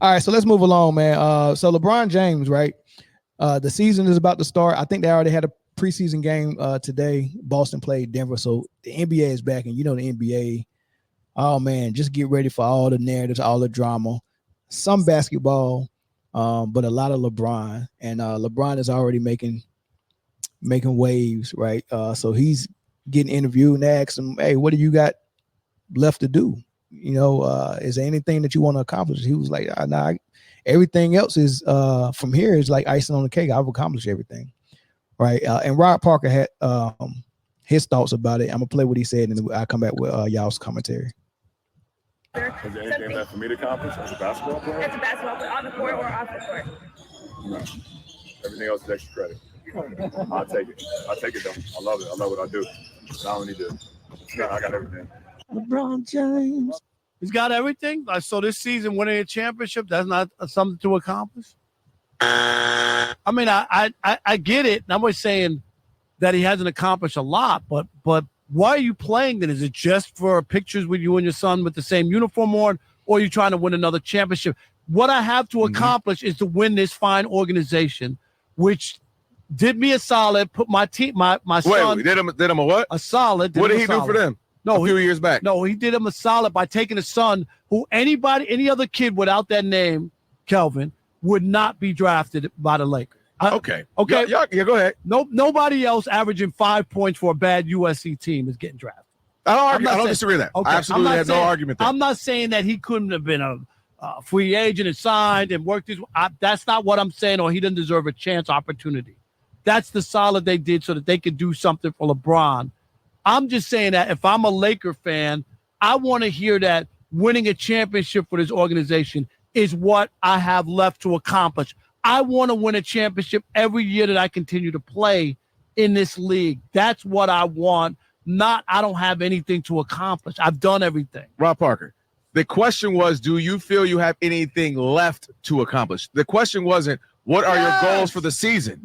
All right, so let's move along, man. So LeBron James, right? The season is about to start. I think they already had a preseason game today. Boston played Denver, so the NBA is back, and you know the NBA. Oh man, just get ready for all the narratives, all the drama, some basketball, but a lot of LeBron. And LeBron is already making waves, right? So he's getting interviewed and asked him, "Hey, what do you got left to do? You know, is there anything that you want to accomplish?" He was like, "Nah, everything else is from here is like icing on the cake. I've accomplished everything." Right. And Rod Parker had his thoughts about it. I'm gonna play what he said, and then I'll come back with y'all's commentary. Is there anything left for me to accomplish as a basketball player? As a basketball player, on the court or off the court? No. Everything else is extra credit. I'll take it. Though. I love it. I love what I do. I don't need to. No, I got everything. LeBron James. He's got everything. So this season, winning a championship, that's not something to accomplish. I mean, I get it. I'm always saying that he hasn't accomplished a lot, but why are you playing then? Is it just for pictures with you and your son with the same uniform on, or are you trying to win another championship? What I have to accomplish is to win this fine organization, which did me a solid, put my team, my son. Wait, did him a what? A solid. What did he do for them? No, a few years back. No, he did him a solid by taking a son who any other kid without that name, Kelvin, would not be drafted by the Lakers. Okay. Yeah, go ahead. Nobody else averaging 5 points for a bad USC team is getting drafted. I don't disagree with that. Okay. I absolutely have no argument there. I'm not saying that he couldn't have been a free agent and signed and worked his. That's not what I'm saying. Or he didn't deserve a chance opportunity. That's the solid they did so that they could do something for LeBron. I'm just saying that if I'm a Laker fan, I want to hear that winning a championship for this organization is what I have left to accomplish. I want to win a championship every year that I continue to play in this league. That's what I want, not I don't have anything to accomplish. I've done everything. Rob Parker, the question was, do you feel you have anything left to accomplish? The question wasn't, what are your goals for the season?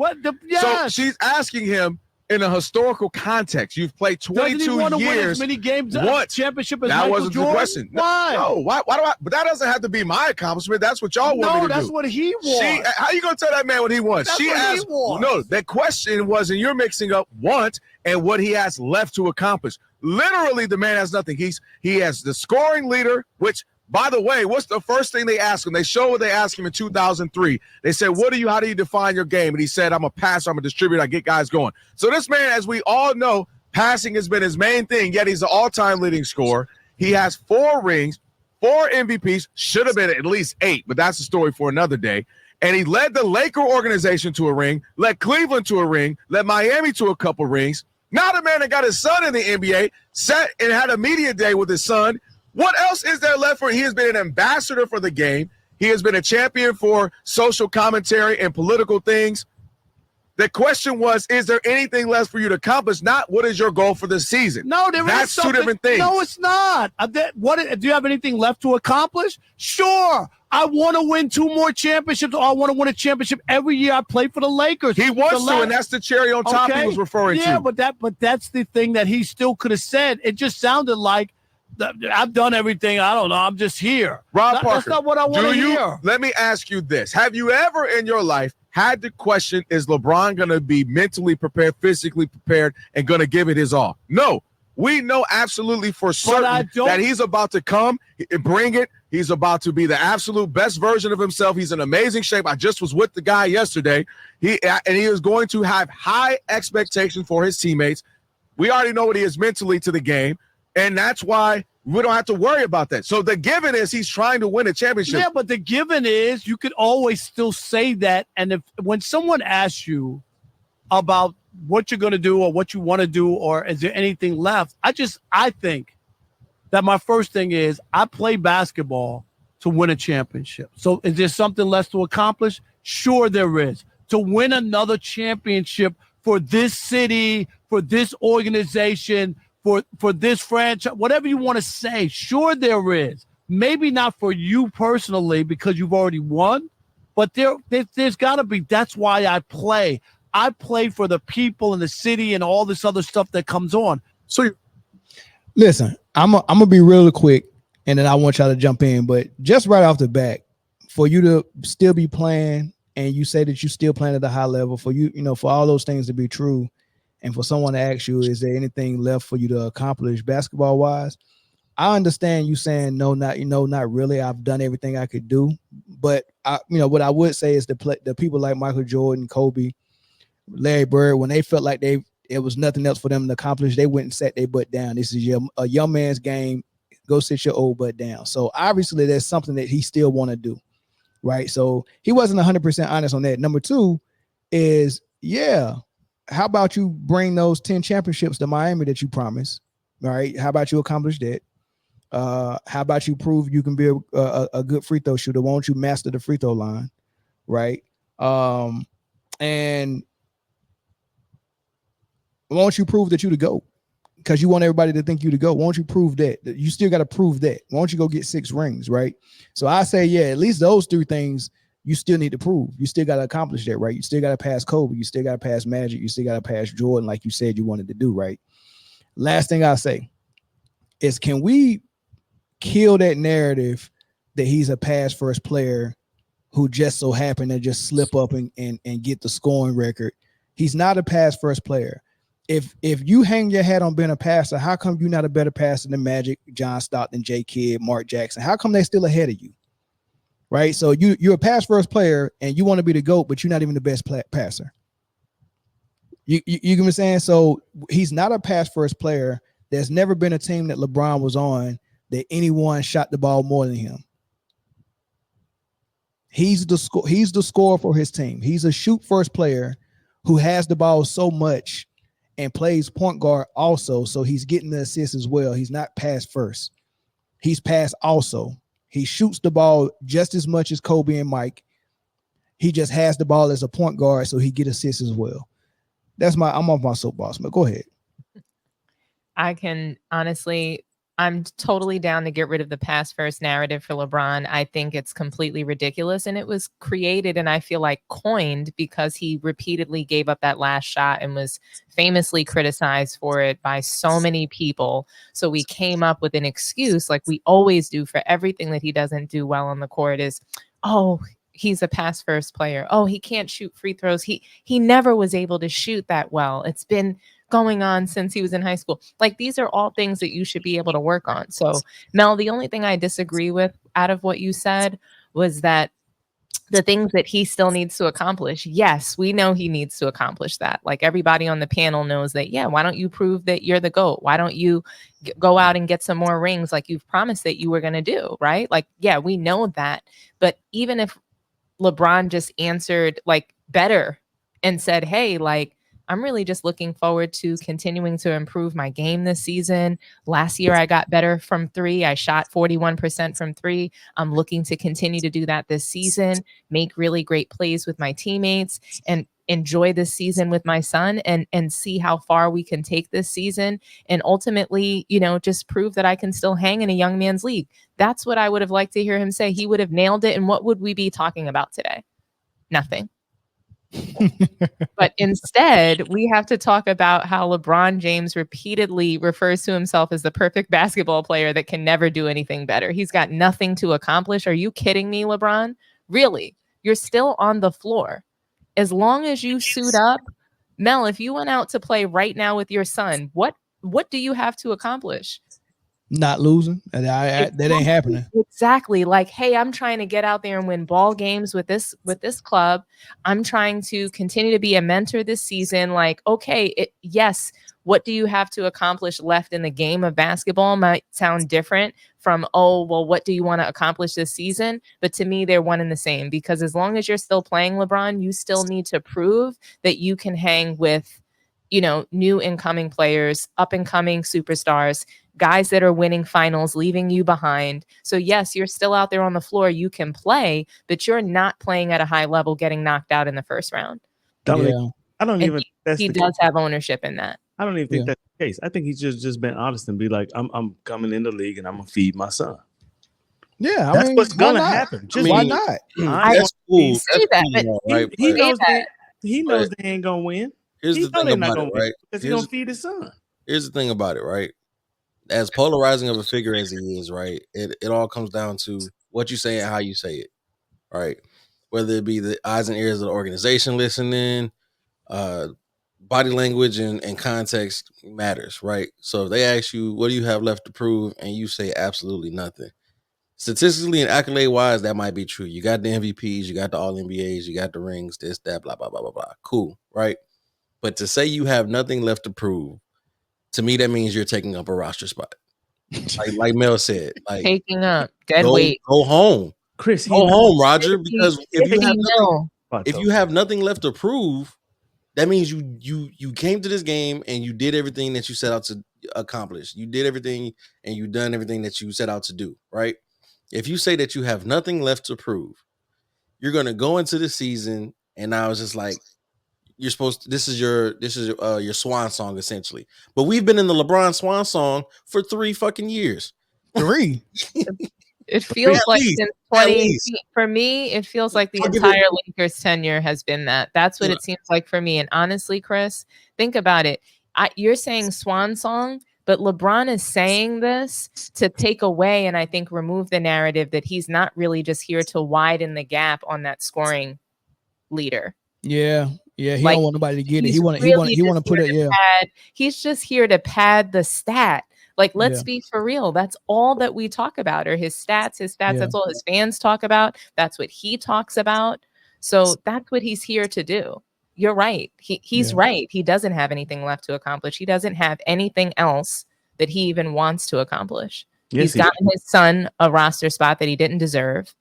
So she's asking him, in a historical context, you've played 22 years. Win as many games, championship as that Michael wasn't Jordan? the question. Why? No, why do I? But that doesn't have to be my accomplishment. That's what y'all want me to do. No, that's what he wants. How you gonna tell that man what he wants? That's what he wants. No, that question wasn't. You're mixing up want and what he has left to accomplish. Literally, the man has nothing. He has the scoring leader, which. By the way, what's the first thing they asked him? They showed what they asked him in 2003. They said, how do you define your game? And he said, I'm a passer, I'm a distributor, I get guys going. So this man, as we all know, passing has been his main thing, yet he's the all-time leading scorer. He has 4 rings, 4 MVPs, should have been at least 8, but that's a story for another day. And he led the Laker organization to a ring, led Cleveland to a ring, led Miami to a couple rings. Now the man that got his son in the NBA, sat and had a media day with his son. What else is there left for him? He has been an ambassador for the game. He has been a champion for social commentary and political things. The question was, is there anything left for you to accomplish? Not what is your goal for the season? No, that's 2 different things. No, it's not. Do you have anything left to accomplish? Sure. I want to win 2 more championships, or I want to win a championship every year I play for the Lakers. He wants to, and that's the cherry on top he was referring to. Yeah, but that's the thing that he still could have said. It just sounded like, I've done everything. I don't know. I'm just here. Rob Parker, that's not what I want to hear. Let me ask you this. Have you ever in your life had the question, is LeBron going to be mentally prepared, physically prepared, and going to give it his all? No. We know absolutely for certain that he's about to come and bring it. He's about to be the absolute best version of himself. He's in amazing shape. I just was with the guy yesterday. He is going to have high expectations for his teammates. We already know what he is mentally to the game. And that's why we don't have to worry about that. So the given is he's trying to win a championship. Yeah, but the given is you could always still say that. And when someone asks you about what you're going to do or what you want to do or is there anything left, I think that my first thing is I play basketball to win a championship. So is there something less to accomplish? Sure there is. To win another championship for this city, for this organization, for this franchise, whatever you want to say, sure there is. Maybe not for you personally because you've already won, but there's got to be. That's why I play. I play for the people in the city and all this other stuff that comes on. So, listen, I'm gonna be really quick, and then I want y'all to jump in. But just right off the bat, for you to still be playing, and you say that you still playing at a high level, for you, for all those things to be true, and for someone to ask you, is there anything left for you to accomplish basketball wise? I understand you saying no, not really. I've done everything I could do, but what I would say is the people like Michael Jordan, Kobe, Larry Bird, when they felt like it was nothing else for them to accomplish, they went and sat their butt down. This is a young man's game. Go sit your old butt down. So obviously there's something that he still want to do, right? So he wasn't 100% honest on that. Number two is, how about you bring those 10 championships to Miami that you promised? All right. How about you accomplish that? How about you prove you can be a good free throw shooter? Why don't you master the free throw line? Right. And why don't you prove that you the GOAT? Because you want everybody to think you the GOAT. Why don't you prove that? You still got to prove that. Why don't you go get 6 rings, right? So I say, at least those 3 things you still need to prove. You still got to accomplish that, right? You still got to pass Kobe. You still got to pass Magic. You still got to pass Jordan, like you said you wanted to do, right? Last thing I say is, can we kill that narrative that he's a pass first player who just so happened to just slip up and get the scoring record? He's not a pass first player. If you hang your hat on being a passer, how come you're not a better passer than Magic, John Stockton, J. Kidd, Mark Jackson? How come they're still ahead of you? Right? So you're a pass first player and you want to be the GOAT, but you're not even the best passer. You get what I'm saying? So he's not a pass first player. There's never been a team that LeBron was on that anyone shot the ball more than him. He's the scorer for his team. He's a shoot first player who has the ball so much and plays point guard also, so he's getting the assist as well. He's not pass first. He's pass also. He shoots the ball just as much as Kobe and Mike. He just has the ball as a point guard, so he get assists as well. I'm off my soapbox, but go ahead. I can honestly, I'm totally down to get rid of the pass first narrative for LeBron. I think it's completely ridiculous. And it was created and I feel like coined because he repeatedly gave up that last shot and was famously criticized for it by so many people. So we came up with an excuse like we always do for everything that he doesn't do well on the court is, oh, he's a pass first player. Oh, he can't shoot free throws. He never was able to shoot that well. It's been going on since he was in high school. Like, these are all things that you should be able to work on. So, Mel, the only thing I disagree with out of what you said was that the things that he still needs to accomplish. Yes, we know he needs to accomplish that. Like, everybody on the panel knows that, why don't you prove that you're the GOAT? Why don't you go out and get some more rings like you've promised that you were going to do, right? Like, we know that. But even if LeBron just answered like better and said, hey, like, I'm really just looking forward to continuing to improve my game this season. Last year, I got better from 3. I shot 41% from 3. I'm looking to continue to do that this season, make really great plays with my teammates, and enjoy this season with my son and see how far we can take this season. And ultimately, just prove that I can still hang in a young man's league. That's what I would have liked to hear him say. He would have nailed it. And what would we be talking about today? Nothing. But instead, we have to talk about how LeBron James repeatedly refers to himself as the perfect basketball player that can never do anything better. He's got nothing to accomplish. Are you kidding me, LeBron? Really? You're still on the floor. As long as you suit up, Mel, if you went out to play right now with your son, what do you have to accomplish? Not losing. That ain't happening. Exactly. Like, hey, I'm trying to get out there and win ball games with this club. I'm trying to continue to be a mentor this season. Like, okay, yes. What do you have to accomplish left in the game of basketball might sound different from, oh, well, what do you want to accomplish this season? But to me, they're one and the same, because as long as you're still playing, LeBron, you still need to prove that you can hang with, new incoming players, up and coming superstars, guys that are winning finals, leaving you behind. So yes, you're still out there on the floor. You can play, but you're not playing at a high level, getting knocked out in the first round. I don't even. He does have ownership in that. I don't even think that's the case. I think he's just been honest and be like, I'm coming in the league and I'm gonna feed my son. Yeah, that's what's gonna happen. Why not? That's cool. He say that, but he knows they ain't gonna win. Here's the thing about it, right? Because he's gonna feed his son. Here's the thing about it, right? As polarizing of a figure as he is, right? It all comes down to what you say and how you say it, right? Whether it be the eyes and ears of the organization listening, body language and context matters, right? So if they ask you, what do you have left to prove? And you say absolutely nothing. Statistically and accolade wise, that might be true. You got the MVPs, you got the all NBAs, you got the rings, this, that, blah, blah, blah, blah, blah. Cool, right? But to say you have nothing left to prove, to me, that means you're taking up a roster spot. Like Mel said, like Taking up dead go weight. home. Chris, Go home, Roger, because if you have no. if you have nothing left to prove, that means you came to this game and you did everything that you set out to accomplish. You did everything and you done everything that you set out to do, right? If you say that you have nothing left to prove, you're gonna go into the season, and I was just like, you're supposed to, this is your swan song essentially. But we've been in the LeBron swan song for 3 fucking years. 3. It feels like least, since at 20 least. for me, it feels like the I'll give entire Lakers tenure has been that. That's what Yeah. it seems like for me. And honestly, Chris, think about it. You're saying swan song, but LeBron is saying this to take away and I think remove the narrative that he's not really just here to widen the gap on that scoring leader. Yeah. Yeah, he Like, don't want nobody to get it. he's He want really to just put here it. to Yeah, pad- he's just here to pad the stat. Like, let's Yeah. be for real. That's all that we talk about are his stats. Yeah. That's all his fans talk about. That's what he talks about. So that's what he's here to do. You're right. He's Yeah. right. He doesn't have anything left to accomplish. He doesn't have anything else that he even wants to accomplish. Yes, He's he gotten his son a roster spot that he didn't deserve.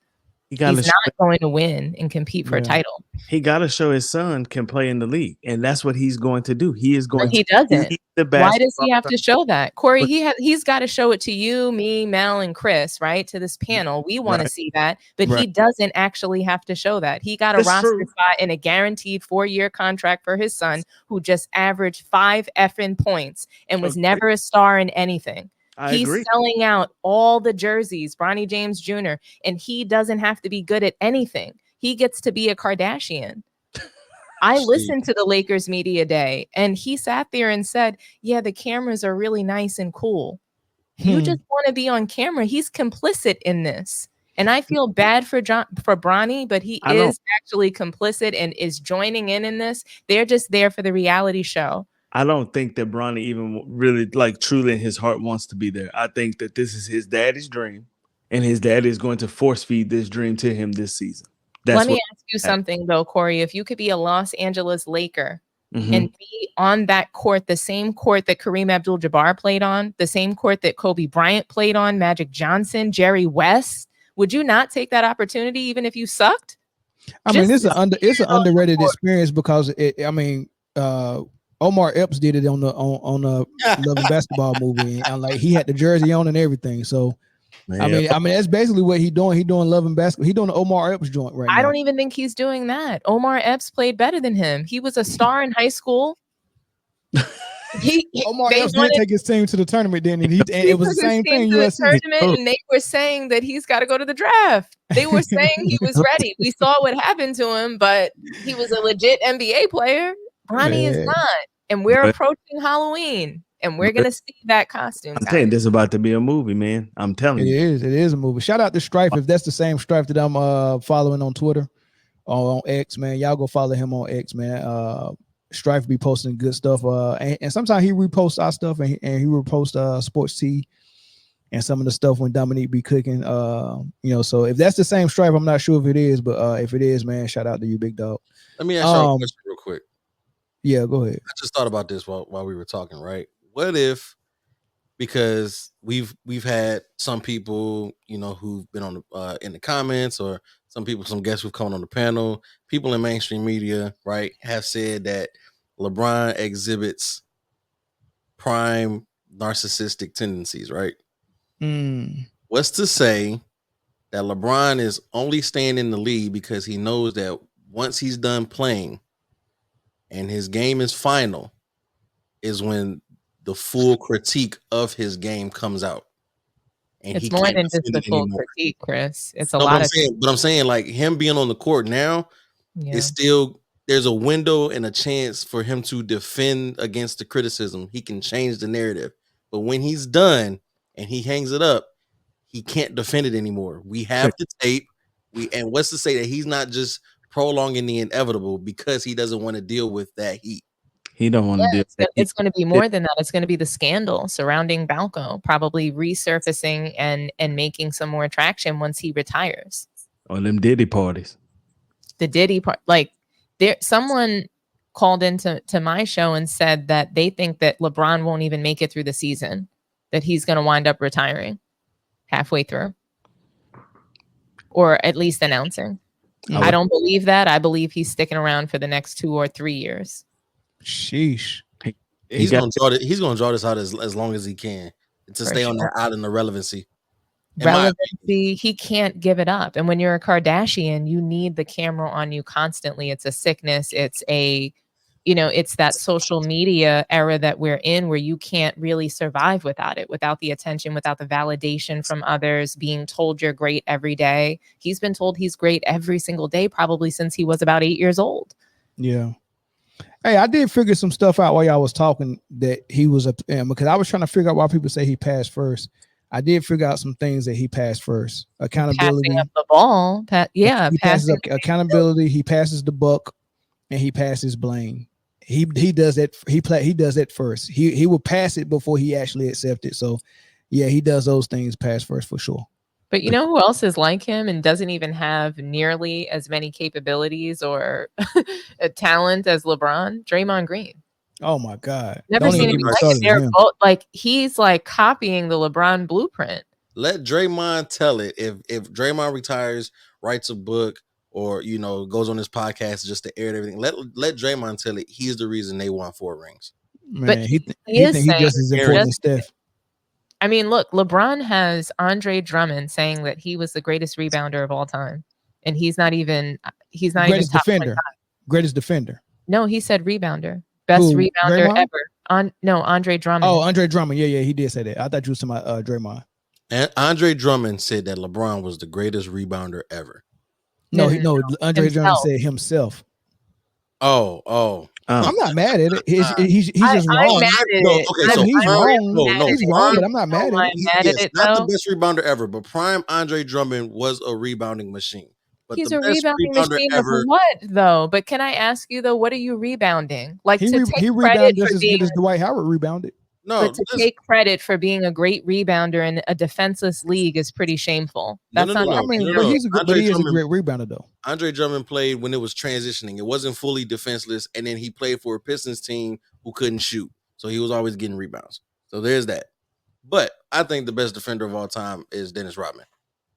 He got He's not going to win and compete for a Yeah. title. He got to show his son can play in the league, and that's what he's going to do. He is going. But he to doesn't. lead the Why does he basketball have to show that? Corey, But- he's got to show it to you, me, Mel, and Chris, right? To this panel. We want to Right. see that, but he Right. doesn't actually have to show that. He got a That's roster true. spot in a guaranteed 4-year contract for his son, who just averaged 5 effing points and was Okay. never a star in anything. I He's agree. selling out all the jerseys, Bronny James Jr., and he doesn't have to be good at anything. He gets to be a Kardashian. I listened to the Lakers media day, and he sat there and said, yeah, the cameras are really nice and cool. You just want to be on camera. He's complicit in this. And I feel bad for Bronny, but he is actually complicit and is joining in this. They're just there for the reality show. I don't think that Bronny even really, like, truly in his heart wants to be there. I think that this is his daddy's dream, and his dad is going to force feed this dream to him this season. Let me ask you something, though, Corey. If you could be a Los Angeles Laker and be on that court, the same court that Kareem Abdul-Jabbar played on, the same court that Kobe Bryant played on, Magic Johnson, Jerry West, would you not take that opportunity even if you sucked? I mean, it's an underrated experience because Omar Epps did it on the Love and Basketball movie, and like he had the jersey on and everything. So I mean that's basically what he's doing. He's doing Love and Basketball. He's doing the Omar Epps joint right now. I don't even think he's doing that. Omar Epps played better than him. He was a star in high school. Omar Epps did take his team to the tournament, then, and it was the same thing. Tournament, and they were saying that he's got to go to the draft. They were saying he was ready. We saw what happened to him, but he was a legit NBA player. Bronny is not, and we're approaching Halloween, and we're gonna see that costume. I'm telling you, this is about to be a movie, man. I'm telling you, it is a movie. Shout out to Strife if that's the same Strife that I'm following on Twitter or on X, man. Y'all go follow him on X, man. Strife be posting good stuff, and sometimes he reposts our stuff, and he reposts Sports T and some of the stuff when Dominique be cooking. So if that's the same Strife, I'm not sure if it is, but if it is, man, shout out to you, big dog. Let me ask you a question real quick. Yeah, go ahead. I just thought about this while we were talking, right? What if, because we've had some people, who've been on the in the comments, or some guests who've come on the panel, people in mainstream media, right, have said that LeBron exhibits prime narcissistic tendencies, right? What's to say that LeBron is only staying in the league because he knows that once he's done playing and his game is final, is when the full critique of his game comes out. And it's more than just the full critique, Chris. It's a lot of things. But I'm saying, like, him being on the court now is still, there's a window and a chance for him to defend against the criticism. He can change the narrative. But when he's done and he hangs it up, he can't defend it anymore. We have the tape. And what's to say that he's not just prolonging the inevitable because he doesn't want to deal with that heat? He don't want to deal with that. It's going to be more than that. It's going to be the scandal surrounding Balco probably resurfacing and making some more traction once he retires. Or them Diddy parties. The Diddy part, someone called into my show and said that they think that LeBron won't even make it through the season, that he's going to wind up retiring halfway through, or at least announcing. I don't believe that. I believe he's sticking around for the next 2 or 3 years. Sheesh. He's going to draw this out as long as he can to stay on that out in the relevancy. He can't give it up. And when you're a Kardashian, you need the camera on you constantly. It's a sickness. It's it's that social media era that we're in where you can't really survive without it, without the attention, without the validation from others, being told you're great every day. He's been told he's great every single day, probably since he was about 8 years old. Yeah. Hey, I did figure some stuff out while y'all was talking that he was because I was trying to figure out why people say he passed first. I did figure out some things that he passed first. Accountability. Passing up the ball. He passes up accountability. He passes the buck, and he passes blame. He does that. He does that first. He will pass it before he actually accepts it. So, yeah, he does those things pass first for sure. But you know who else is like him and doesn't even have nearly as many capabilities or a talent as LeBron? Draymond Green. Oh my God! Never seen him like they're both like he's like copying the LeBron blueprint. Let Draymond tell it. If Draymond retires, writes a book, or goes on his podcast just to air everything, let Draymond tell it. He's the reason they won 4 rings. Man, but he just as important as Steph. I mean, look, LeBron has Andre Drummond saying that he was the greatest rebounder of all time, and he's not even greatest defender. Greatest defender. No, he said rebounder. Best rebounder Draymond? Ever. Andre Drummond. Oh, Andre Drummond. Yeah, he did say that. I thought you were talking about Draymond. And Andre Drummond said that LeBron was the greatest rebounder ever. No, Andre Drummond said himself. Oh. I'm not mad at it. He's just wrong. I'm mad at it. Okay, so he's wrong. He's wrong, but I'm not mad at it. Not the best rebounder ever, but prime Andre Drummond was a rebounding machine. But he's a rebounding machine of what, though? But can I ask you, though, what are you rebounding? Like he rebounded just as good as Dwight Howard rebounded. No, but to take credit for being a great rebounder in a defenseless league is pretty shameful. That's not. I mean, but he is a great rebounder, though. Andre Drummond played when it was transitioning. It wasn't fully defenseless, and then he played for a Pistons team who couldn't shoot, so he was always getting rebounds. So there's that. But I think the best defender of all time is Dennis Rodman.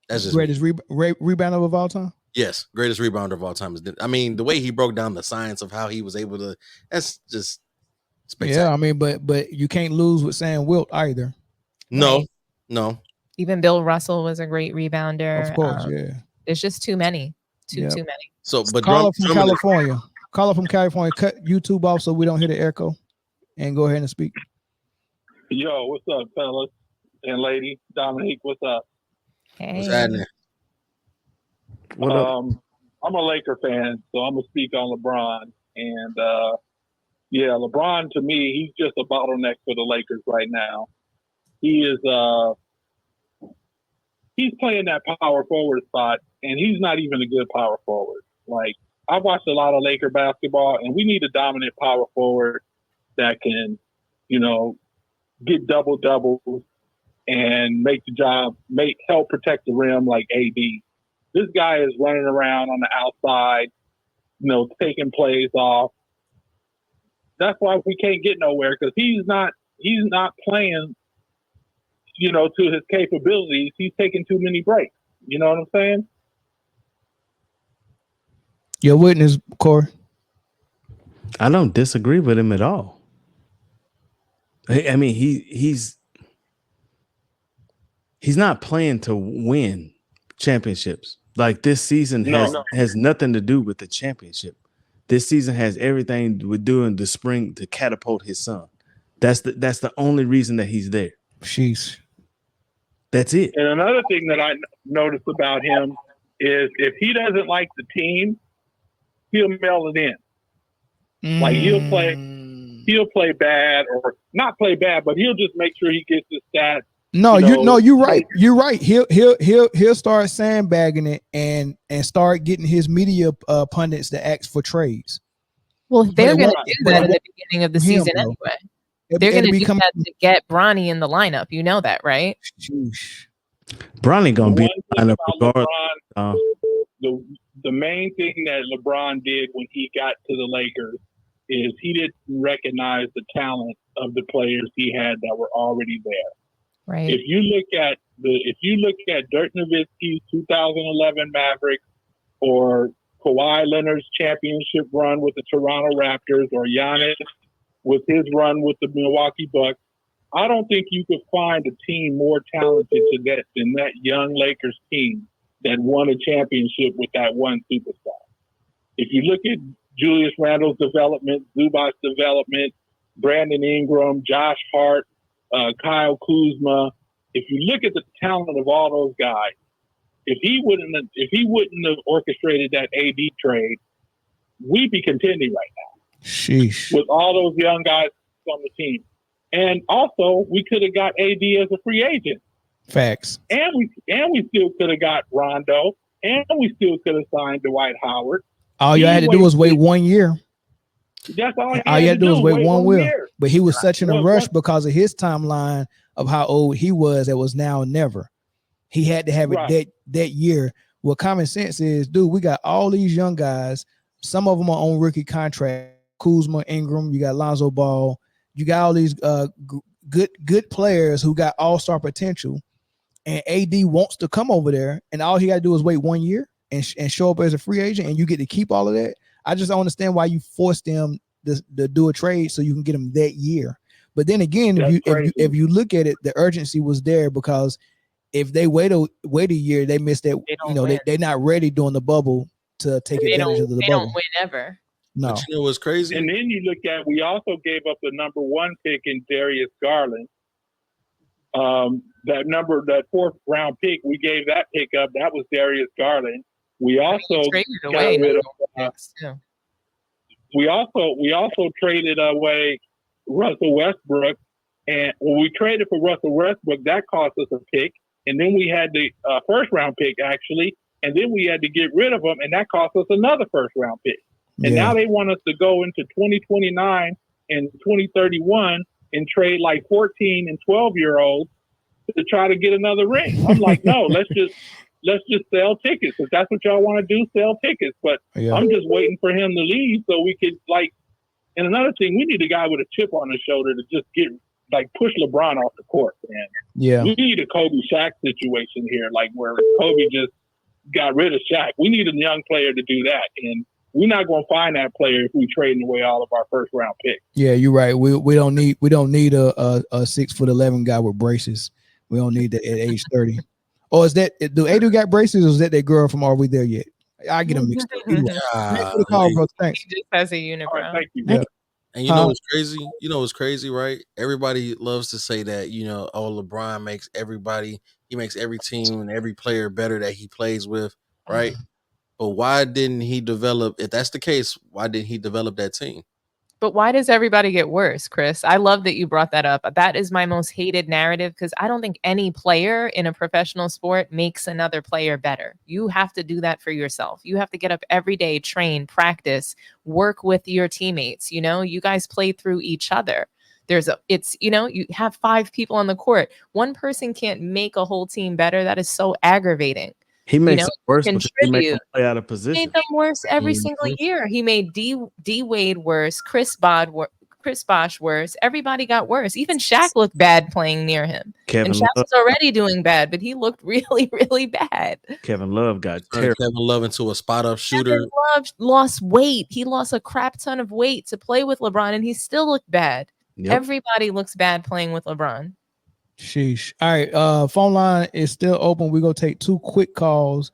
That's just greatest rebounder of all time. Yes, greatest rebounder of all time is. I mean, the way he broke down the science of how he was able to. That's just spectacular. Yeah, I mean, but you can't lose with Sam Wilt either. No. Even Bill Russell was a great rebounder. Of course, yeah. There's just too many. Too many. So, but call up from California. Call up from California. Cut YouTube off so we don't hear the echo, and go ahead and speak. Yo, what's up, fellas and lady? Dominique, what's up? Hey. What's happening? What up? I'm a Laker fan, so I'm gonna speak on LeBron. And LeBron to me, he's just a bottleneck for the Lakers right now. He is he's playing that power forward spot, and he's not even a good power forward. Like, I've watched a lot of Laker basketball, and we need a dominant power forward that can, get double-doubles and make the job, help protect the rim like AD. This guy is running around on the outside, taking plays off. That's why we can't get nowhere, because he's not playing, to his capabilities. He's taking too many breaks. You know what I'm saying? Your witness, Corey. I don't disagree with him at all. I mean, he's not playing to win championships. Like, this season has nothing to do with the championship. This season has everything we're doing the spring to catapult his son. That's the only reason that he's there. Sheesh. That's it. And another thing that I noticed about him is if he doesn't like the team, he'll mail it in. Like, he'll play bad, or not play bad, but he'll just make sure he gets his stats. No, you're right. You're right. He'll start sandbagging it and start getting his media pundits to ask for trades. Well, they're going to do that at the beginning of the season though. anyway. They're going to do that to get Bronny in the lineup. You know that, right? Bronny gonna be in the lineup regardless. The main thing that LeBron did when he got to the Lakers is he didn't recognize the talent of the players he had that were already there. Right. If you look at Dirk Nowitzki's 2011 Mavericks, or Kawhi Leonard's championship run with the Toronto Raptors, or Giannis with his run with the Milwaukee Bucks, I don't think you could find a team more talented than that young Lakers team that won a championship with that one superstar. If you look at Julius Randle's development, Zubac's development, Brandon Ingram, Josh Hart, Kyle Kuzma, if you look at the talent of all those guys, if he wouldn't have orchestrated that AD trade, we'd be contending right now. Sheesh. With all those young guys on the team. And also, we could have got AD as a free agent. Facts. And we still could have got Rondo, and we still could have signed Dwight Howard. All you had to do was wait 1 year. That's all you had to do was wait one year. But he was such in a rush because of his timeline of how old he was. That was now or never. He had to have it that year. What common sense is, dude, we got all these young guys. Some of them are on rookie contract. Kuzma, Ingram, you got Lonzo Ball. You got all these good players who got all-star potential. And AD wants to come over there. And all he got to do is wait 1 year and show up as a free agent. And you get to keep all of that. I just don't understand why you force them to do a trade so you can get them that year. But then again, if you look at it, the urgency was there because if they wait a year, they miss that. They're not ready during the bubble to take advantage of the bubble. They don't win ever. No. But you know what's crazy? And then you look at, we also gave up the number 1 pick in Darius Garland. That 4th round pick, we gave that pick up. That was Darius Garland. We also got rid of. We also traded away Russell Westbrook, and when we traded for Russell Westbrook, that cost us a pick, and then we had the 1st round pick actually, and then we had to get rid of them, and that cost us another 1st round pick. And now they want us to go into 2029 and 2031 and trade like 14 and 12-year-olds to try to get another ring. I'm like, no, let's just sell tickets. If that's what y'all want to do, sell tickets. But I'm just waiting for him to leave so we could and another thing, we need a guy with a chip on his shoulder to just push LeBron off the court, man. Yeah. We need a Kobe Shaq situation here, where Kobe just got rid of Shaq. We need a young player to do that. And we're not going to find that player if we trading away all of our 1st round picks. Yeah, you're right. We don't need a 6'11" guy with braces. We don't need that at age 30. Or is that do Adu got braces, or is that girl from Are We There Yet? I get them mixed up. Thanks for the call, bro. Thanks. He just has a unibrow. Thank you. Yeah. And you know what's crazy? You know what's crazy, right? Everybody loves to say that, LeBron makes every team and every player better that he plays with, right? But why didn't he develop, if that's the case, why didn't he develop that team? But why does everybody get worse, Chris? I love that you brought that up. That is my most hated narrative because I don't think any player in a professional sport makes another player better. You have to do that for yourself. You have to get up every day, train, practice, work with your teammates. You guys play through each other. You have 5 people on the court. One person can't make a whole team better. That is so aggravating. He makes it worse because he makes them play out of position. He made them worse every single year. He made D Wade worse, Chris Bosh worse. Everybody got worse. Even Shaq looked bad playing near him. And Shaq was already doing bad, but he looked really, really bad. Kevin Love got terrible. Kevin Love into a spot-up shooter. Kevin Love lost weight. He lost a crap ton of weight to play with LeBron, and he still looked bad. Yep. Everybody looks bad playing with LeBron. Sheesh. All right. Phone line is still open. We're gonna take 2 quick calls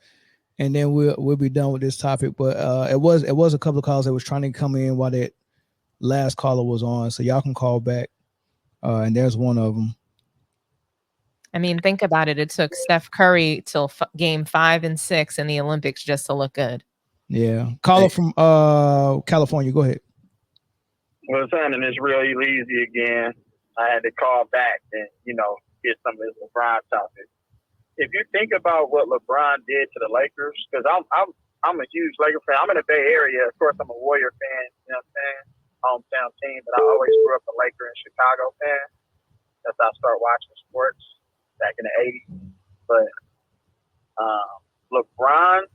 and then we'll be done with this topic. But it was a couple of calls that was trying to come in while that last caller was on. So y'all can call back. And there's one of them. I mean, think about it. It took Steph Curry till game 5 and 6 in the Olympics just to look good. Yeah. Caller from California. Go ahead. What's happening? It's real easy again. I had to call back and, get some of this LeBron topic. If you think about what LeBron did to the Lakers, because I'm a huge Laker fan. I'm in the Bay Area. Of course, I'm a Warrior fan. You know what I'm saying? Hometown team, but I always grew up a Laker and Chicago fan. That's how I started watching sports back in the '80s. But LeBron,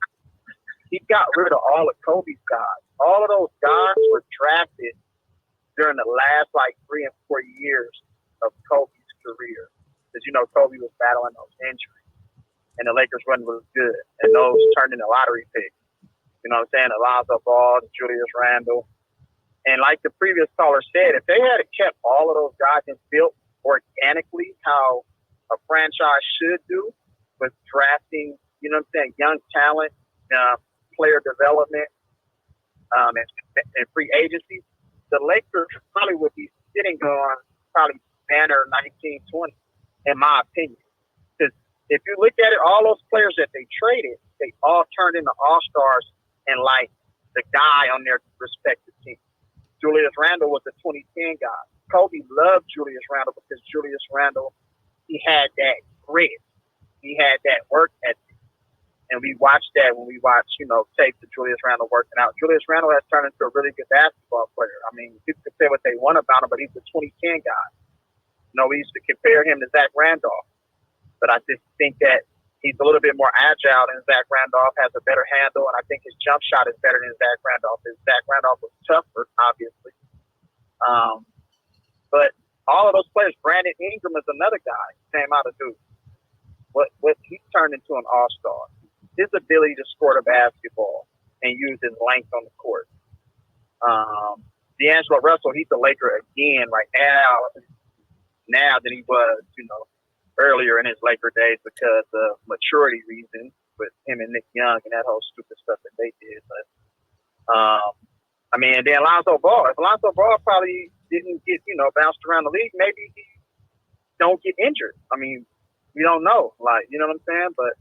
he got rid of all of Kobe's guys. All of those guys were drafted during the last 3 and 4 years of Kobe's career. Because, Kobe was battling those injuries. And the Lakers run was good. And those turned into lottery picks. You know what I'm saying? Alonzo Ball, Julius Randle. And like the previous caller said, if they had kept all of those guys and built organically how a franchise should do with drafting, young talent, player development, and free agency, the Lakers probably would be sitting on probably banner 1920, in my opinion. Because if you look at it, all those players that they traded, they all turned into all-stars and the guy on their respective team. Julius Randle was a 2010 guy. Kobe loved Julius Randle because Julius Randle, he had that grit. He had that work ethic. And we watched that when we watched, tapes of Julius Randle working out. Julius Randle has turned into a really good basketball player. I mean, people can say what they want about him, but he's a 2010 guy. We used to compare him to Zach Randolph. But I just think that he's a little bit more agile than Zach Randolph, has a better handle, and I think his jump shot is better than Zach Randolph. Zach Randolph was tougher, obviously. But all of those players, Brandon Ingram is another guy, came out of Duke. What he's turned into an all-star. His ability to score the basketball and use his length on the court. D'Angelo Russell, he's a Laker again right now than he was, earlier in his Laker days because of maturity reasons with him and Nick Young and that whole stupid stuff that they did. But, and then Lonzo Ball. If Lonzo Ball probably didn't get, bounced around the league, maybe he don't get injured. We don't know. You know what I'm saying? But,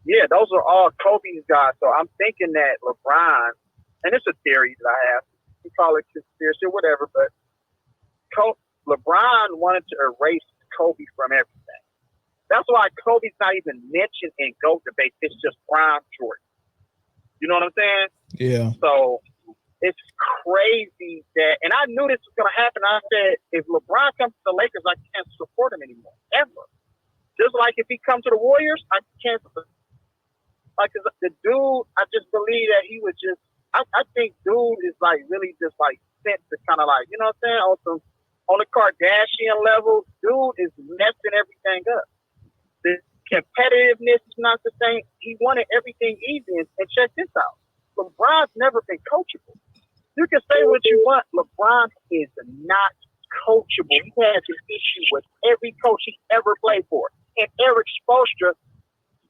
yeah, those are all Kobe's guys. So I'm thinking that LeBron, and it's a theory that I have, you call it conspiracy or whatever, but LeBron wanted to erase Kobe from everything. That's why Kobe's not even mentioned in GOAT debate. It's just Prime Jordan. You know what I'm saying? Yeah. So it's crazy that, and I knew this was going to happen. I said, if LeBron comes to the Lakers, I can't support him anymore, ever. Just like if he comes to the Warriors, I can't support him. The dude, I just believe that he was just, I think dude is really just sent to kind of you know what I'm saying? On the Kardashian level, dude is messing everything up. The competitiveness is not the same. He wanted everything easy. And check this out. LeBron's never been coachable. You can say what you want. LeBron is not coachable. He has an issue with every coach he ever played for. And Eric Spoelstra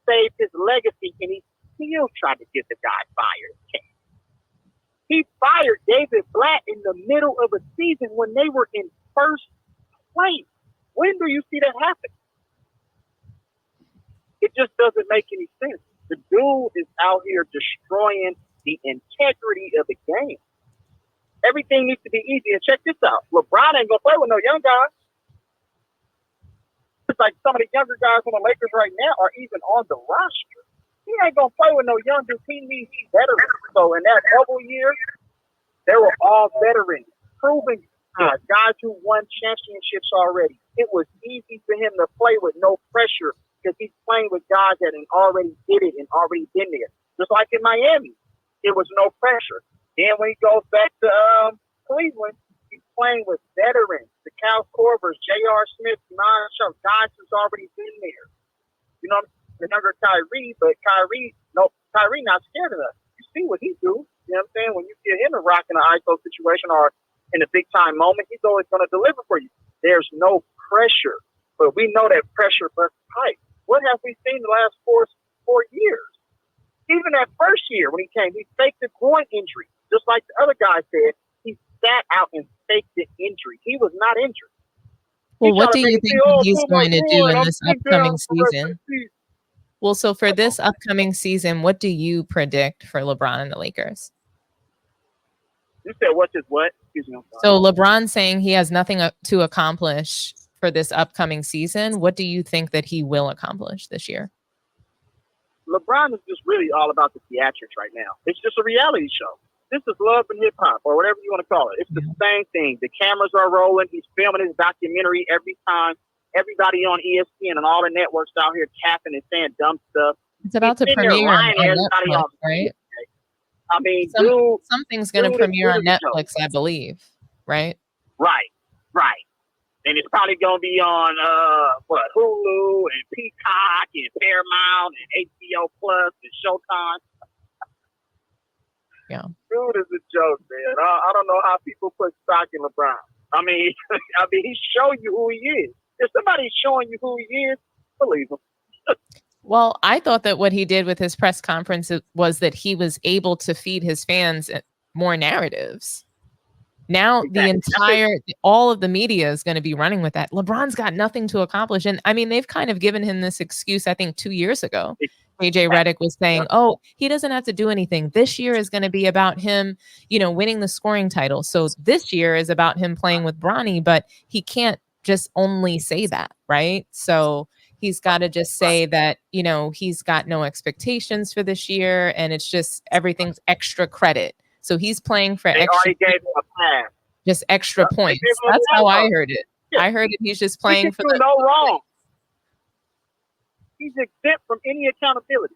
saved his legacy, and he still tried to get the guy fired. He fired David Blatt in the middle of a season when they were in first place. When do you see that happen? It just doesn't make any sense. The dude is out here destroying the integrity of the game. Everything needs to be easy. And check this out. LeBron ain't going to play with no young guys. It's like some of the younger guys on the Lakers right now are even on the roster. He ain't going to play with no young dudes. He needs veterans. So in that bubble year, they were all veterans, proven guys who won championships already. It was easy for him to play with no pressure because he's playing with guys that had already did it and already been there. Just like in Miami, it was no pressure. Then when he goes back to Cleveland, he's playing with veterans, the Cal Korvers, J.R. Smith, guys who's already been there. The younger Kyrie, but Kyrie not scared of us. You see what he do. You know what I'm saying? When you get him a rock in an ISO situation or in a big time moment, he's always going to deliver for you. There's no pressure, but we know that pressure busts pipe. What have we seen the last four years? Even that first year when he came, he faked a groin injury, just like the other guy said. He sat out and faked the injury. He was not injured. Well, what do you think he's going to do in this upcoming season? Well, so for this upcoming season, what do you predict for LeBron and the Lakers? You said what? Excuse me. So LeBron saying he has nothing to accomplish for this upcoming season, what do you think that he will accomplish this year? LeBron is just really all about the theatrics right now. It's just a reality show. This is Love and Hip Hop, or whatever you want to call it. It's the same thing. The cameras are rolling. He's filming his documentary every time. Everybody on ESPN and all the networks out here tapping and saying dumb stuff. It's about to premiere on Netflix, right? I mean, something's going to premiere on Netflix, I believe, right? Right. And it's probably going to be on Hulu and Peacock and Paramount and HBO Plus and Showtime. Yeah. Dude is a joke, man. I don't know how people put stock in LeBron. I mean, he's showing you who he is. If somebody's showing you who he is, believe him. Well, I thought that what he did with his press conference was that he was able to feed his fans more narratives. Now all of the media is going to be running with that. LeBron's got nothing to accomplish. And I mean, they've kind of given him this excuse, I think 2 years ago. AJ Redick was saying, oh, he doesn't have to do anything. This year is going to be about him, winning the scoring title. So this year is about him playing with Bronny, but he can't just only say that, right? So he's got to just say that, he's got no expectations for this year, and it's just everything's extra credit. So he's playing for just extra points. That's how I heard it. I heard it. He's just playing for no wrong. He's exempt from any accountability.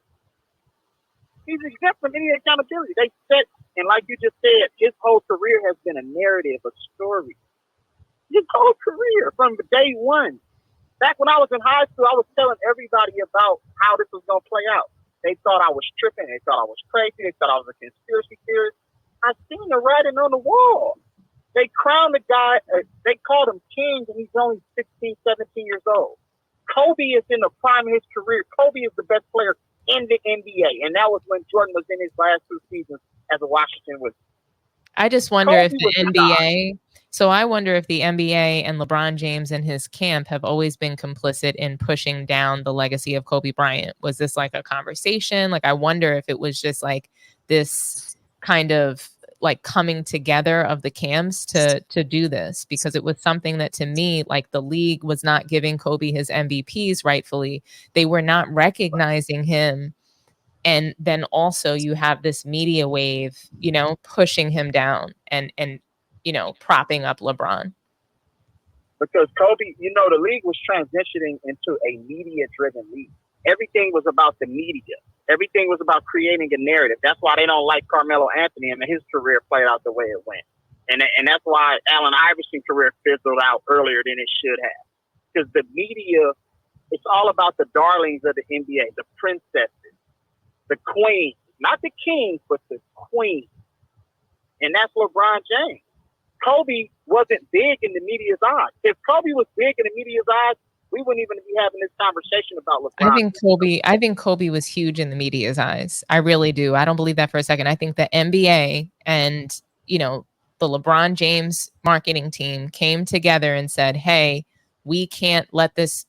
They said, and like you just said, his whole career has been a narrative, a story. His whole career from day one. Back when I was in high school, I was telling everybody about how this was going to play out. They thought I was tripping. They thought I was crazy. They thought I was a conspiracy theorist. I seen the writing on the wall. They crowned the guy. They called him king, and he's only 16, 17 years old. Kobe is in the prime of his career. Kobe is the best player in the NBA, and that was when Jordan was in his last 2 seasons as a Washington Wizard. I just wonder if the NBA. So I wonder if the NBA and LeBron James and his camp have always been complicit in pushing down the legacy of Kobe Bryant. Was this like a conversation? Like, I wonder if it was just like this kind of like coming together of the camps to do this, because it was something that, to me, like, the league was not giving Kobe his MVPs rightfully. They were not recognizing him. And then also you have this media wave, pushing him down and propping up LeBron. Because Kobe, the league was transitioning into a media-driven league. Everything was about the media. Everything was about creating a narrative. That's why they don't like Carmelo Anthony, and his career played out the way it went. And that's why Allen Iverson's career fizzled out earlier than it should have. Because the media, it's all about the darlings of the NBA, the princesses, the queens. Not the kings, but the queens. And that's LeBron James. Kobe wasn't big in the media's eyes. If Kobe was big in the media's eyes, we wouldn't even be having this conversation about LeBron. I think Kobe was huge in the media's eyes. I really do. I don't believe that for a second. I think the NBA and, the LeBron James marketing team came together and said, hey, we can't let this,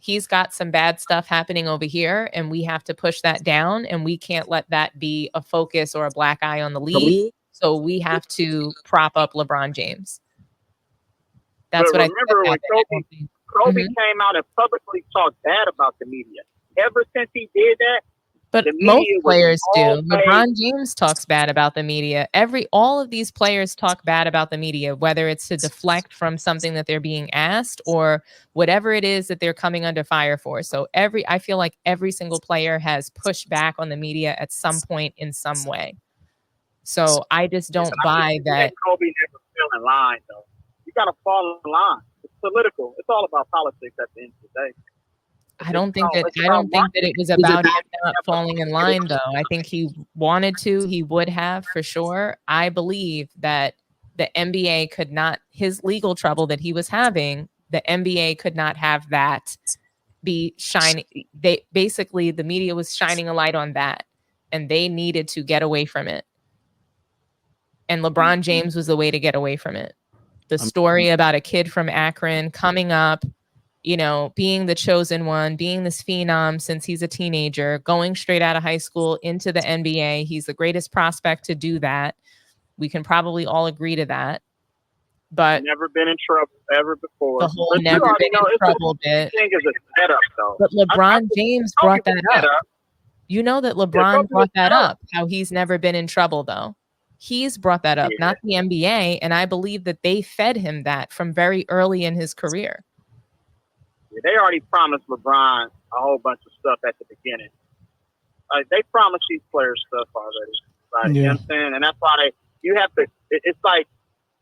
he's got some bad stuff happening over here, and we have to push that down, and we can't let that be a focus or a black eye on the league. So we have to prop up LeBron James. That's what I remember when Kobe came out and publicly talked bad about the media. Ever since he did that, but most players do. LeBron James talks bad about the media. All of these players talk bad about the media, whether it's to deflect from something that they're being asked or whatever it is that they're coming under fire for. So I feel like every single player has pushed back on the media at some point in some way. So I just don't buy that. Kobe never fell in line, though. You got to fall in line. It's political. It's all about politics at the end of the day. I don't think that it was about him not falling in line, though. I think he wanted to. He would have, for sure. I believe that the NBA could not, his legal trouble that he was having, the NBA could not have that be shining. The media was shining a light on that, and they needed to get away from it. And LeBron James was the way to get away from it. The story about a kid from Akron coming up, being the chosen one, being this phenom since he's a teenager, going straight out of high school into the NBA. He's the greatest prospect to do that. We can probably all agree to that. But never been in trouble ever before. the whole But never been in trouble bit. Thing is a setup, though. But LeBron James brought that up. You know that LeBron brought that up, how he's never been in trouble, though. He's brought that up, not the NBA. And I believe that they fed him that from very early in his career. Yeah, they already promised LeBron a whole bunch of stuff at the beginning. They promised these players stuff already. Like, you know what I'm saying? And that's why you have to, it's like,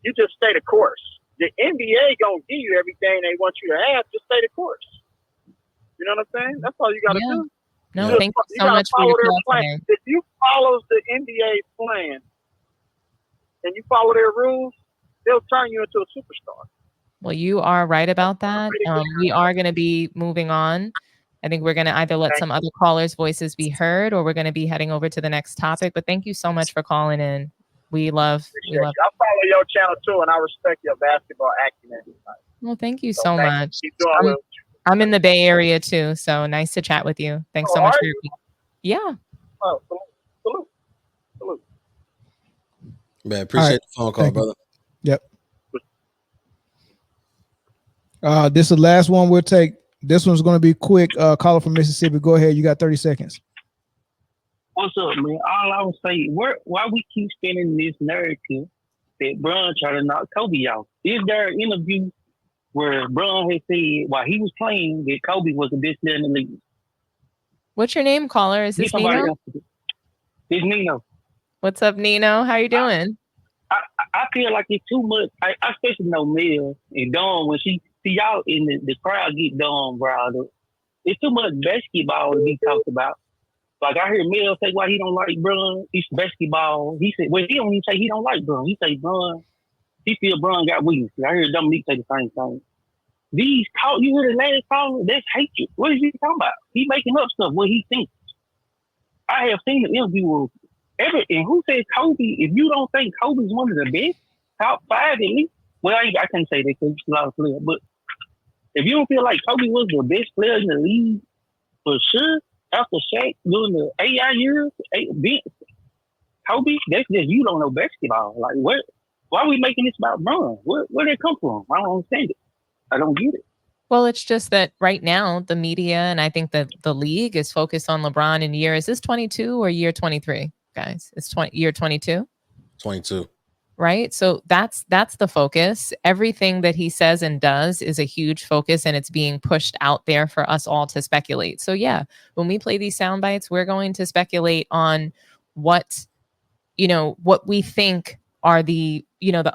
you just stay the course. The NBA gonna give you everything they want you to have. Just stay the course. You know what I'm saying? That's all you got to do. No, thank you so much for your plan. If you follow the NBA plan and you follow their rules, they'll turn you into a superstar. Well, you are right about that. We are going to be moving on. I think we're going to either let some other callers' voices be heard, or we're going to be heading over to the next topic. But thank you so much for calling in. We love. I follow your channel too, and I respect your basketball acumen. Well, thank you so much. Keep doing well. I'm in the Bay Area too, so nice to chat with you. Thanks so much for your. Yeah. Oh, salute. Man, appreciate the phone call, brother. Yep. This is the last one we'll take. This one's going to be quick. Caller from Mississippi. Go ahead. You got 30 seconds. What's up, man? All I would say, why we keep spinning this narrative that Bron tried to knock Kobe out? Is there an interview where Bron had said while he was playing that Kobe was the best player in the league? What's your name, caller? Is this Nino? It's Nino. What's up, Nino? How you doing? I feel like it's too much. I especially know Mel and Dawn when she see y'all in the crowd get Dawn riled up. It's too much basketball to be talked about. Like I hear Mel say why he don't like Bron. It's basketball. He said, well, he don't even say he don't like Bron. He say Bron. He feel Bron got weakness. I heard Dominique say the same thing. You hear the last caller? That's hatred. What is he talking about? He making up stuff. What he thinks. I have seen the interview of and who said Kobe? If you don't think Kobe's one of the best, top 5 at least. Well, I can't say that because he's a lot of players. But if you don't feel like Kobe was the best player in the league, for sure, after Shaq doing the AI years, Kobe, that's just you don't know basketball. Like, why are we making this about Bron? Where did it come from? I don't understand it. I don't get it. Well, it's just that right now the media and I think that the league is focused on LeBron in year. Is this 22 or year 23, guys? It's year 22. 22. Right. So that's the focus. Everything that he says and does is a huge focus, and it's being pushed out there for us all to speculate. So yeah, when we play these sound bites, we're going to speculate on what we think are the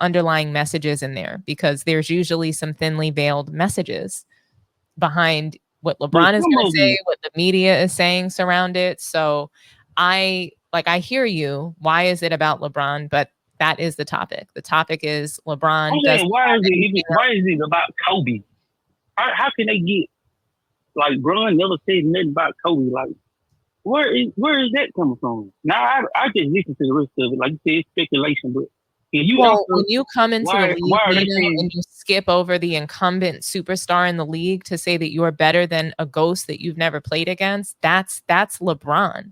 underlying messages in there, because there's usually some thinly veiled messages behind what LeBron is going to say, what the media is saying surround it. So I hear you. Why is it about LeBron? But that is the topic. The topic is LeBron. Why is it about Kobe? How can they get like Bron never said nothing about Kobe? Like, where is that coming from? Now I just listen to the rest of it. Like you said, it's speculation, but when you come into the league and you skip over the incumbent superstar in the league to say that you're better than a ghost that you've never played against, that's LeBron.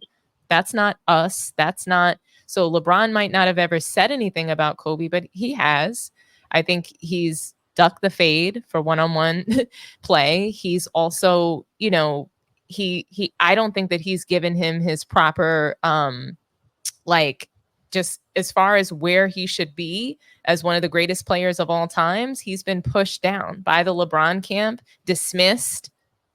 That's not us. That's not. So LeBron might not have ever said anything about Kobe, but he has. I think he's ducked the fade for one-on-one play. He's also, I don't think that he's given him his proper, just as far as where he should be as one of the greatest players of all times. He's been pushed down by the LeBron camp, dismissed.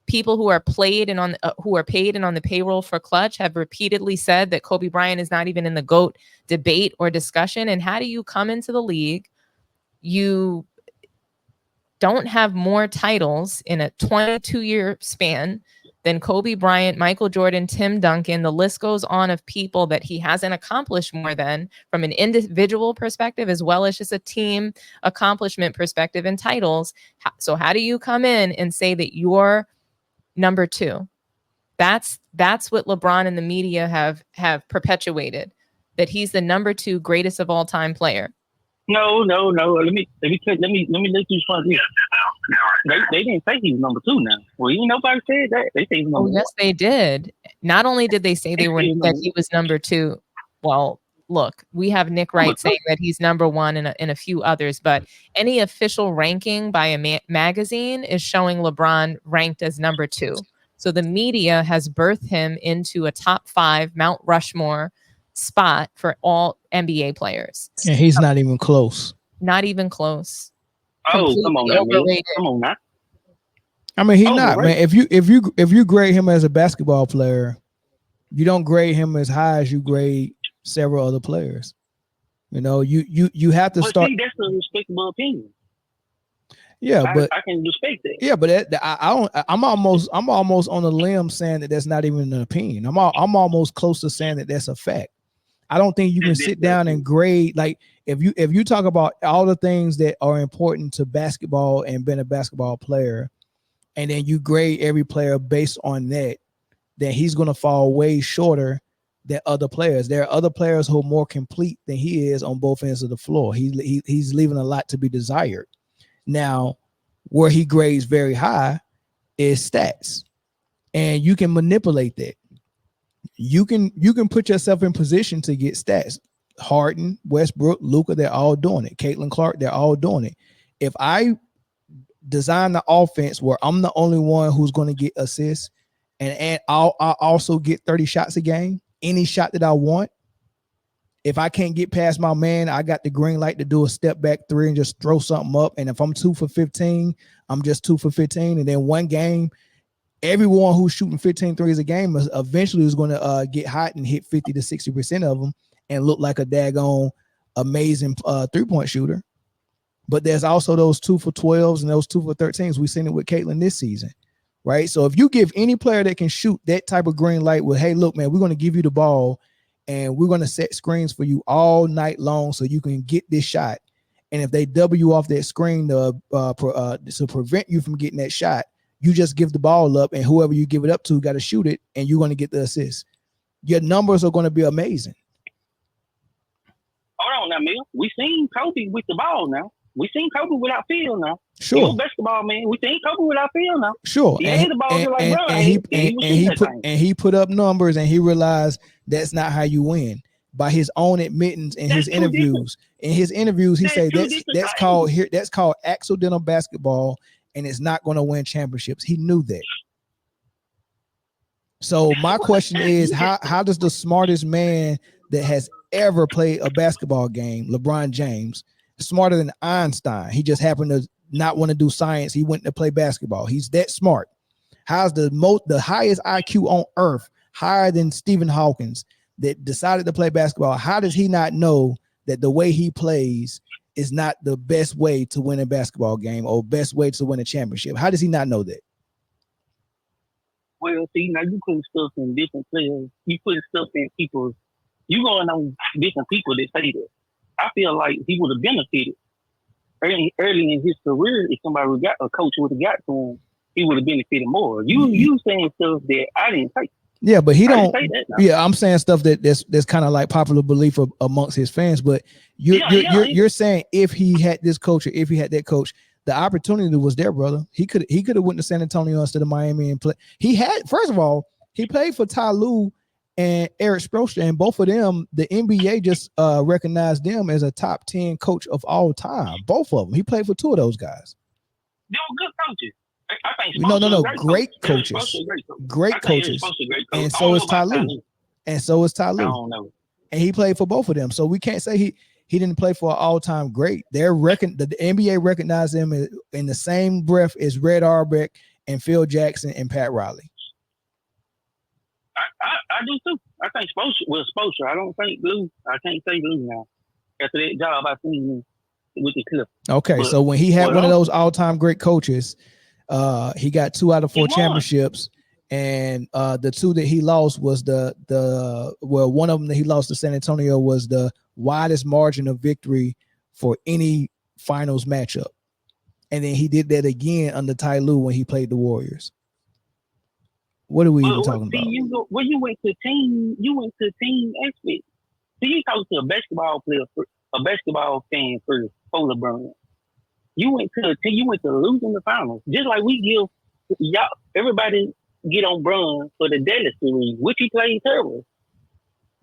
People who are paid and on the payroll for Clutch have repeatedly said that Kobe Bryant is not even in the GOAT debate or discussion. And how do you come into the league? You don't have more titles in a 22-year span than Kobe Bryant, Michael Jordan, Tim Duncan. The list goes on of people that he hasn't accomplished more than from an individual perspective, as well as just a team accomplishment perspective and titles. So how do you come in and say that you're number 2? That's what LeBron and the media have perpetuated, that he's the number 2 greatest of all time player. No. Let me let you find this. They didn't say he was number 2 now. Well, nobody said that. They say he was number 1. Yes, they did. Not only did they say that he was number 2. Well, look, we have Nick Wright saying that he's number one in a few others, but any official ranking by a magazine is showing LeBron ranked as number 2. So the media has birthed him into a top 5 Mount Rushmore spot for all NBA players. And he's not even close. Not even close. Oh, come on, overrated. Come on now. I mean, he's not, man. If you grade him as a basketball player, you don't grade him as high as you grade several other players. You know, you have to start. See, that's a respectable opinion. Yeah, but I can respect that. Yeah, but I'm almost on a limb saying that that's not even an opinion. I'm almost close to saying that that's a fact. I don't think you can sit down and grade, like, if you talk about all the things that are important to basketball and being a basketball player, and then you grade every player based on that, then he's going to fall way shorter than other players. There are other players who are more complete than he is on both ends of the floor. He's leaving a lot to be desired. Now, where he grades very high is stats, and you can manipulate that. You can put yourself in position to get stats. Harden, Westbrook, Luka, they're all doing it. Caitlin Clark, they're all doing it. If I design the offense where I'm the only one who's going to get assists, and I'll also get 30 shots a game, any shot that I want. If I can't get past my man, I got the green light to do a step back 3 and just throw something up. And if I'm 2 for 15, I'm just 2 for 15. And then one game, everyone who's shooting 15 threes a game eventually is going to get hot and hit 50 to 60% of them and look like a daggone amazing 3-point shooter. But there's also those 2 for 12s and those 2 for 13s. We've seen it with Caitlin this season, right? So if you give any player that can shoot that type of green light with, hey, look, man, we're going to give you the ball and we're going to set screens for you all night long so you can get this shot. And if they double you off that screen to prevent you from getting that shot, you just give the ball up, and whoever you give it up to got to shoot it, and you're going to get the assist. Your numbers are going to be amazing. Hold on now, Mill. We seen Kobe with the ball now. We seen Kobe without Phil now. Sure. He was basketball, man. We seen Kobe without Phil now. Sure. He had the ball just like Bron. He put up numbers, and he realized that's not how you win. By his own admittance in his interviews. In his interviews, he said that's called accidental basketball, and it's not going to win championships. He knew that. So my question is, how does the smartest man that has ever played a basketball game, LeBron James, smarter than Einstein, he just happened to not want to do science, he went to play basketball. He's that smart. How's the highest IQ on earth, higher than Stephen Hawkins, that decided to play basketball? How does he not know that the way he plays is not the best way to win a basketball game or best way to win a championship? How does he not know that? Well, see, now you putting stuff in different players. You putting stuff in people. You going on different people that say that. I feel like he would have benefited early in his career if somebody would got a coach would have got to him. He would have benefited more. You saying stuff that I didn't say. Yeah, but he don't. Yeah, I'm saying stuff that's kind of like popular belief amongst his fans. But you're saying if he had this coach or if he had that coach, the opportunity was there, brother. He could have went to San Antonio instead of Miami and play. He had, first of all, he played for Ty Lue and Eric Spoelstra, and both of them, the NBA just recognized them as a top 10 coach of all time. Both of them. He played for 2 of those guys. They were good coaches. I think no, great coaches. Great coaches. And so is Ty Lue. And so is Ty Lue. I don't know. And he played for both of them. So we can't say he didn't play for an all-time great. The NBA recognized him in the same breath as Red Auerbach and Phil Jackson and Pat Riley. I do too. I think Spoelstra. I don't think Lue. I can't say Lue now. After that job I seen with the Clippers. Okay, so when he had one of those all-time great coaches, he got 2 out of 4 championships, and the 2 that he lost was one of them that he lost to San Antonio was the widest margin of victory for any finals matchup, and then he did that again under Ty Lue when he played the Warriors. What are we even talking about? You went to team aspect. So you talk to a basketball player, a basketball fan first, for LeBron. You went to losing the finals. Just like we give y'all, everybody get on Bron for the Dallas series, which he played terrible.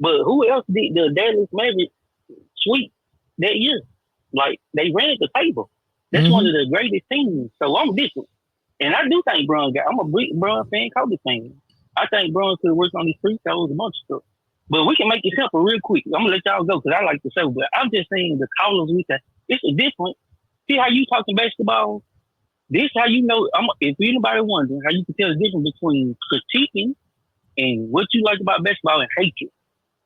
But who else did the Dallas Mavericks sweep that year? Like, they ran the table. That's one of the greatest teams. So I'm different. And I do think I'm a big Bron fan, Kobe fan. I think Bron could work on these free throws, a bunch of stuff. But we can make it simple real quick. I'm going to let y'all go because I like the show. But I'm just saying the callers with that, it's a different. See how you talking basketball? This how you know, if anybody wondering how you can tell the difference between critiquing and what you like about basketball and hatred.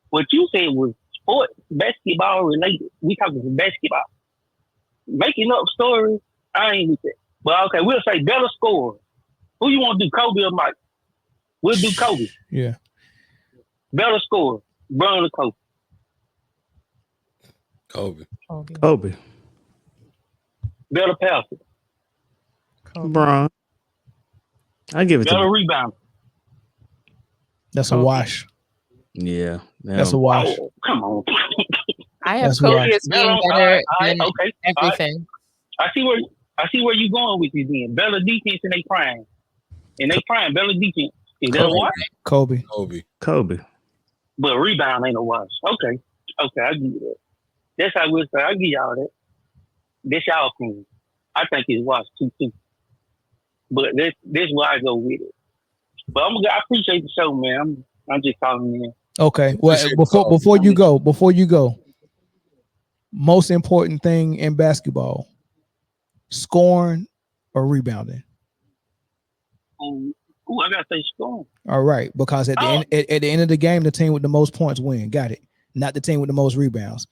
What you said was sports, basketball related. We talking basketball. Making up stories, I ain't with that. But okay, we'll say better score. Who you want to do, Kobe or Mike? We'll do Kobe. Yeah. Better score, Bron or Kobe? Kobe. Better passer. Bron. I give it better to rebound. That's a wash. Yeah. That's a wash. Oh, come on. I have Kobe as being better than okay. everything. I see where you're going with you then. Better defense in their prime. In their prime, better defense. Is that a wash? Kobe. But rebound ain't a wash. Okay, I give you that. That's how we'll say. I give y'all that. That's y'all opinion. I think it's wash too. But that's where I go with it. But I appreciate the show, man. I'm just calling in. Okay. Well, before you go, most important thing in basketball, scoring or rebounding? I gotta say scoring. All right, because at the end of the game, the team with the most points win. Got it. Not the team with the most rebounds.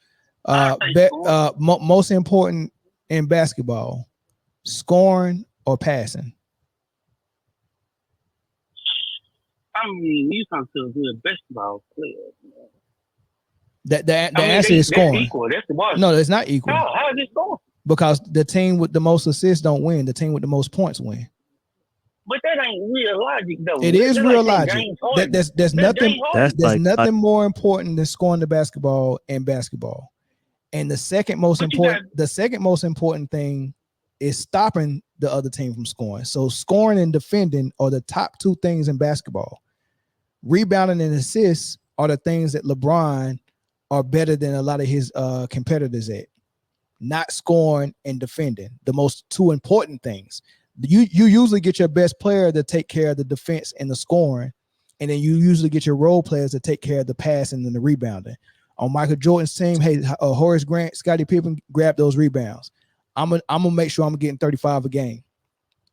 Most important in basketball, scoring or passing? I mean, you talk to a good basketball player. The answer is scoring. That's equal. That's the one. No, it's not equal. How is it scoring? Because the team with the most assists don't win. The team with the most points win. But that ain't real logic, though. It is real logic. There's nothing more important than scoring the basketball in basketball. And the second most important thing is stopping the other team from scoring. So scoring and defending are the top two things in basketball. Rebounding and assists are the things that LeBron are better than a lot of his competitors at. Not scoring and defending, the most two important things. You usually get your best player to take care of the defense and the scoring, and then you usually get your role players to take care of the passing and the rebounding. On Michael Jordan's team, hey, Horace Grant, Scottie Pippen grab those rebounds. I'm gonna make sure I'm getting 35 a game,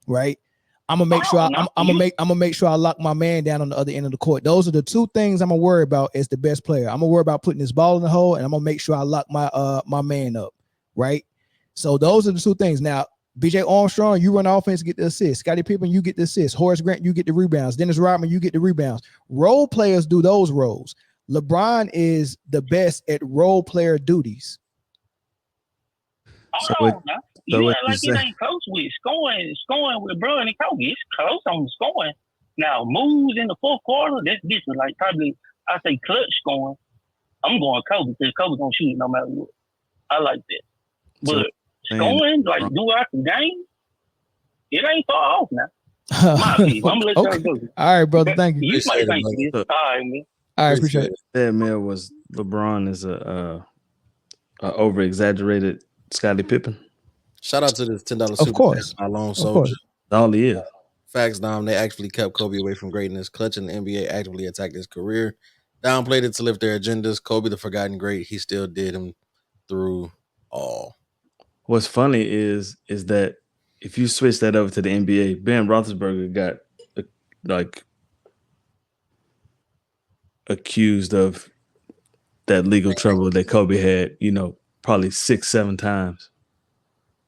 right? I'm gonna make sure I lock my man down on the other end of the court. Those are the two things I'm gonna worry about as the best player. I'm gonna worry about putting this ball in the hole, and I'm gonna make sure I lock my man up, right? So those are the two things. Now, BJ Armstrong, you run offense, get the assist. Scottie Pippen, you get the assist. Horace Grant, you get the rebounds. Dennis Rodman, you get the rebounds. Role players do those roles. LeBron is the best at role player duties. It ain't close with scoring with Bron and Kobe. It's close on scoring. Now, moves in the fourth quarter, that's different. Like probably I say clutch scoring. I'm going Kobe because Kobe gonna shoot no matter what. I like that. But scoring, like throughout the game, it ain't far off now. My opinion. I'm gonna let y'all go. All right, brother. Thank you. You might think it is. All right, man. All right, appreciate it. That man was LeBron is a over exaggerated Scottie Pippen. Shout out to the $10 Of super course. my lone soldier. All he is. Facts, Dom. They actually kept Kobe away from greatness. Clutch and the NBA actively attacked his career, downplayed it to lift their agendas. Kobe, the forgotten great, he still did him through all. What's funny is that if you switch that over to the NBA, Ben Roethlisberger got accused of that legal trouble that Kobe had, probably 6-7 times.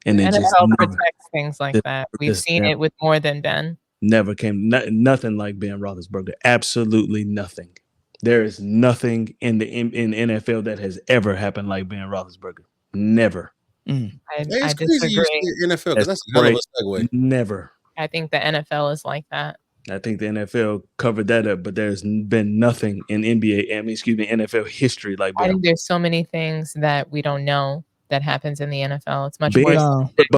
And then NFL protects things like that. We've seen it with more than Ben. Never came nothing like Ben Roethlisberger. Absolutely nothing. There is nothing in the NFL that has ever happened like Ben Roethlisberger. Never. I disagree. NFL, because that's a hell of a segue. Never. I think the NFL is like that. I think the NFL covered that up, but there's been nothing in NFL history like Ben. I think there's so many things that we don't know that happens in the NFL. It's much worse.